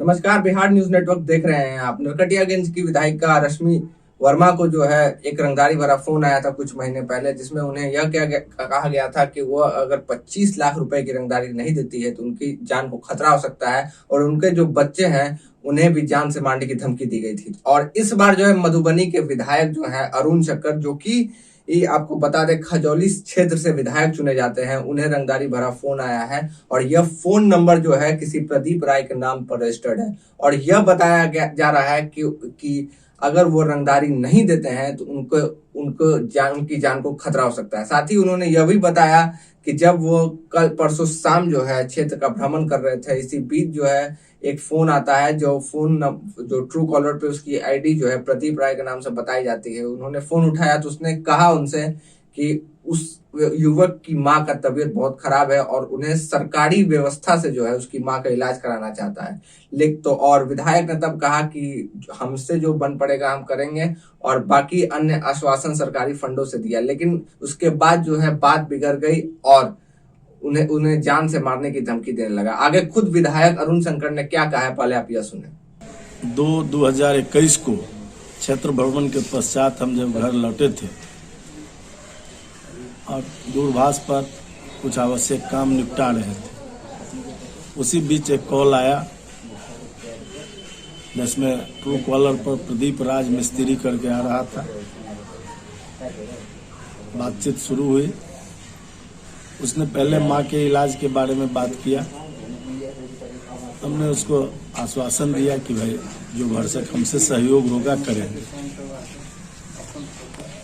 नमस्कार। Bihar news network देख रहे हैं आप। नरकटियागंज की विधायिका रश्मि वर्मा को जो है एक रंगदारी भरा फोन आया था कुछ महीने पहले, जिसमें उन्हें यह कहा गया था कि वो अगर 25 लाख रुपए की रंगदारी नहीं देती है तो उनकी जान को खतरा हो सकता है और उनके जो बच्चे हैं उन्हें भी जान से मारने की धमकी दी गई थी। और इस बार जो है मधुबनी के विधायक जो है अरुण शक्कर, जो कि ये आपको बता दें खजौली क्षेत्र से विधायक चुने जाते हैं, उन्हें रंगदारी भरा फोन आया है और यह फोन नंबर जो है किसी प्रदीप राय के नाम पर रजिस्टर्ड है। और यह बताया जा रहा है कि अगर वो रंगदारी नहीं देते हैं तो उनकी जान को खतरा हो सकता है। साथ ही उन्होंने यह भी बताया कि जब वो कल परसों शाम जो है क्षेत्र का भ्रमण कर रहे थे, इसी बीच जो है एक फोन आता है, जो ट्रू कॉलर पे उसकी आईडी जो है प्रदीप राय के नाम से बताई जाती है। उन्होंने फोन उठाया तो उसने कहा उनसे कि उस युवक की माँ का तबीयत बहुत खराब है और उन्हें सरकारी व्यवस्था से जो है उसकी माँ का इलाज कराना चाहता है। और विधायक ने तब कहा कि हमसे जो बन पड़ेगा हम करेंगे और बाकी अन्य आश्वासन सरकारी फंडों से दिया। लेकिन उसके बाद जो है बात बिगड़ गई और उन्हें जान से मारने की धमकी देने लगा। आगे खुद विधायक अरुण शंकर ने क्या कहा है, पहले आप यह सुने। 2021 को क्षेत्र भ्रमण के पश्चात हम जब घर लौटे थे और दूरभाष पर कुछ आवश्यक काम निपटा रहे थे, उसी बीच एक कॉल आया जिसमें ट्रू कॉलर पर प्रदीप राज मिस्त्री करके आ रहा था। बातचीत शुरू हुई। उसने पहले माँ के इलाज के बारे में बात किया। हमने उसको आश्वासन दिया कि भाई जो भरसक हमसे सहयोग होगा करेंगे।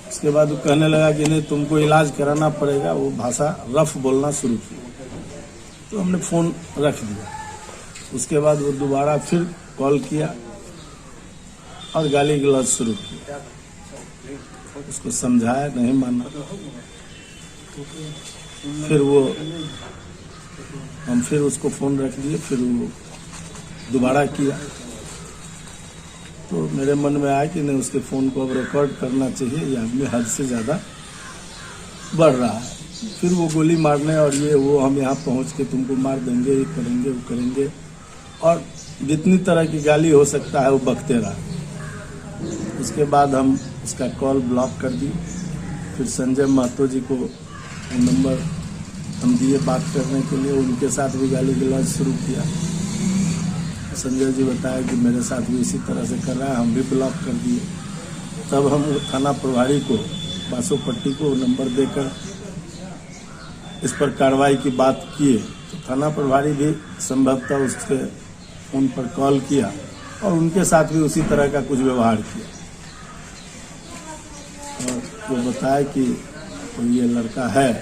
उसके बाद वो कहने लगा कि नहीं, तुमको इलाज कराना पड़ेगा। वो भाषा रफ बोलना शुरू की तो हमने फोन रख दिया। उसके बाद वो दोबारा फिर कॉल किया और गाली गलौज शुरू किया। उसको समझाया, नहीं माना। फिर हम फिर उसको फोन रख दिए। फिर वो दोबारा किया तो मेरे मन में आया कि नहीं, उसके फोन को अब रिकॉर्ड करना चाहिए, ये आदमी हद से ज्यादा बढ़ रहा है। फिर वो गोली मारने और ये वो हम यहाँ पहुँच के तुमको मार देंगे, ये करेंगे, वो करेंगे, और जितनी तरह की गाली हो सकता है वो बकते रहा। उसके बाद हम उसका कॉल ब्लॉक कर दी। फिर संजय महतो जी को नंबर हम दिए बात करने के लिए, उनके साथ भी गाली गलौज शुरू किया। संजय जी बताया कि मेरे साथ भी इसी तरह से कर रहा है, हम भी ब्लॉक कर दिए। तब हम थाना प्रभारी को, बासोपट्टी को नंबर देकर इस पर कार्रवाई की बात किए तो थाना प्रभारी भी संभवतः उसके फोन पर कॉल किया और उनके साथ भी उसी तरह का कुछ व्यवहार किया। और वो बताया कि तो ये लड़का है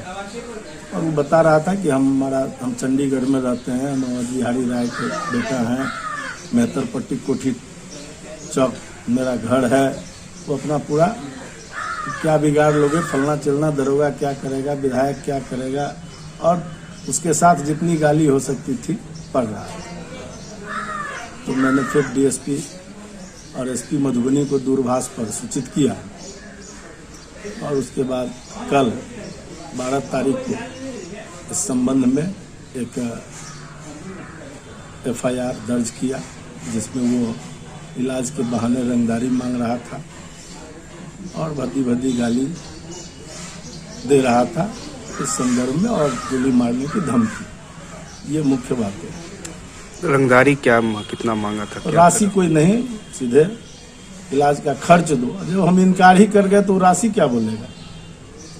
और वो बता रहा था कि हम चंडीगढ़ में रहते हैं, नवाजी बिहारी राय के बेटा हैं, मेहतरपट्टी कोठी चौक मेरा घर है। वो अपना पूरा क्या बिगाड़ लोगे, फलना चिलना, दरोगा क्या करेगा, विधायक क्या करेगा, और उसके साथ जितनी गाली हो सकती थी पड़ रहा है। तो मैंने फिर डीएसपी और एसपी मधुबनी को दूरभाष पर सूचित किया और उसके बाद कल 12 तारीख को इस संबंध में एक एफआईआर दर्ज किया, जिसमें वो इलाज के बहाने रंगदारी मांग रहा था और भद्दी गाली दे रहा था इस संदर्भ में, और गोली मारने की धमकी। ये मुख्य बात है। रंगदारी कितना मांगा था? राशि कोई नहीं, सीधे इलाज का खर्च दो। जब हम इनकार ही कर गए तो राशि क्या बोलेगा।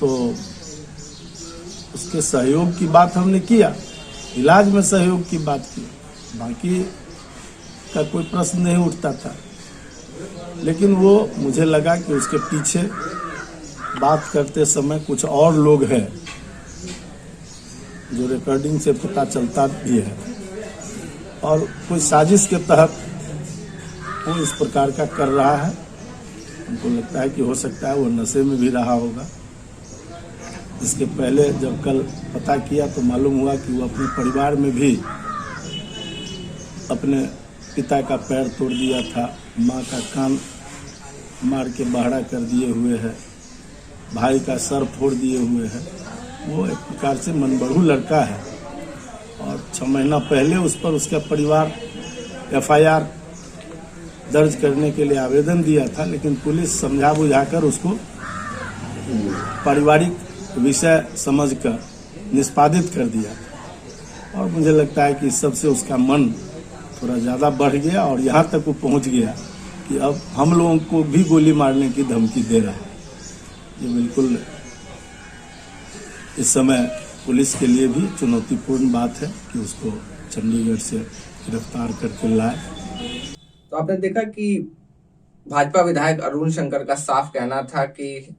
तो उसके सहयोग की बात हमने किया, इलाज में सहयोग की बात की, बाकी का कोई प्रश्न नहीं उठता था। लेकिन वो मुझे लगा कि उसके पीछे बात करते समय कुछ और लोग हैं, जो रिकॉर्डिंग से पता चलता भी है, और कोई साजिश के तहत वो इस प्रकार का कर रहा है। हमको लगता है कि हो सकता है वो नशे में भी रहा होगा। इसके पहले जब कल पता किया तो मालूम हुआ कि वो अपने परिवार में भी अपने पिता का पैर तोड़ दिया था, माँ का कान मार के बहरा कर दिए हुए है, भाई का सर फोड़ दिए हुए है। वो एक प्रकार से मनबड़ू लड़का है और 6 महीना पहले उस पर उसका परिवार एफआईआर दर्ज करने के लिए आवेदन दिया था, लेकिन पुलिस समझा बुझाकर उसको पारिवारिक विषय समझकर निष्पादित कर दिया। और मुझे लगता है कि इस सबसे उसका मन थोड़ा ज़्यादा बढ़ गया और यहाँ तक वो पहुँच गया कि अब हम लोगों को भी गोली मारने की धमकी दे रहा है। ये बिल्कुल इस समय पुलिस के लिए भी चुनौतीपूर्ण बात है कि उसको चंडीगढ़ से गिरफ्तार करके लाए। तो आपने देखा कि भाजपा विधायक अरुण शंकर का साफ कहना था कि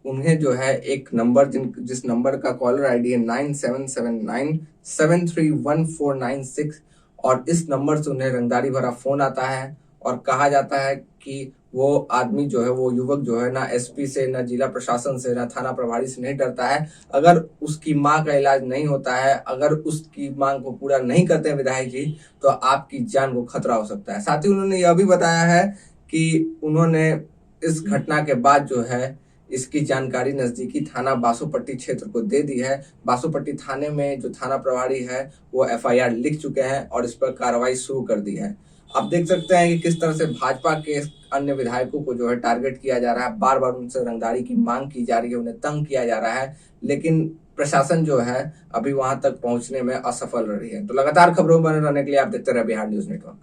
उन्हें जो है एक नंबर जिस नंबर का कॉलर आईडी है 9779731496 और इस नंबर से उन्हें रंगदारी भरा फोन आता है और कहा जाता है कि वो आदमी जो है, वो युवक जो है, ना एसपी से, ना जिला प्रशासन से, ना थाना प्रभारी से नहीं डरता है। अगर उसकी मां का इलाज नहीं होता है, अगर उसकी मांग को पूरा नहीं करते हैं विधायक जी, तो आपकी जान को खतरा हो सकता है। साथ ही उन्होंने यह भी बताया है कि उन्होंने इस घटना के बाद जो है इसकी जानकारी नजदीकी थाना बासोपट्टी क्षेत्र को दे दी है। बासोपट्टी थाने में जो थाना प्रभारी है वो एफआईआर लिख चुके हैं और इस पर कार्रवाई शुरू कर दी है। आप देख सकते हैं कि किस तरह से भाजपा के अन्य विधायकों को जो है टारगेट किया जा रहा है, बार बार उनसे रंगदारी की मांग की जा रही है, उन्हें तंग किया जा रहा है, लेकिन प्रशासन जो है अभी वहां तक पहुंचने में असफल रही है। तो लगातार खबरों में बने रहने के लिए आप देखते रहे बिहार न्यूज नेटवर्क।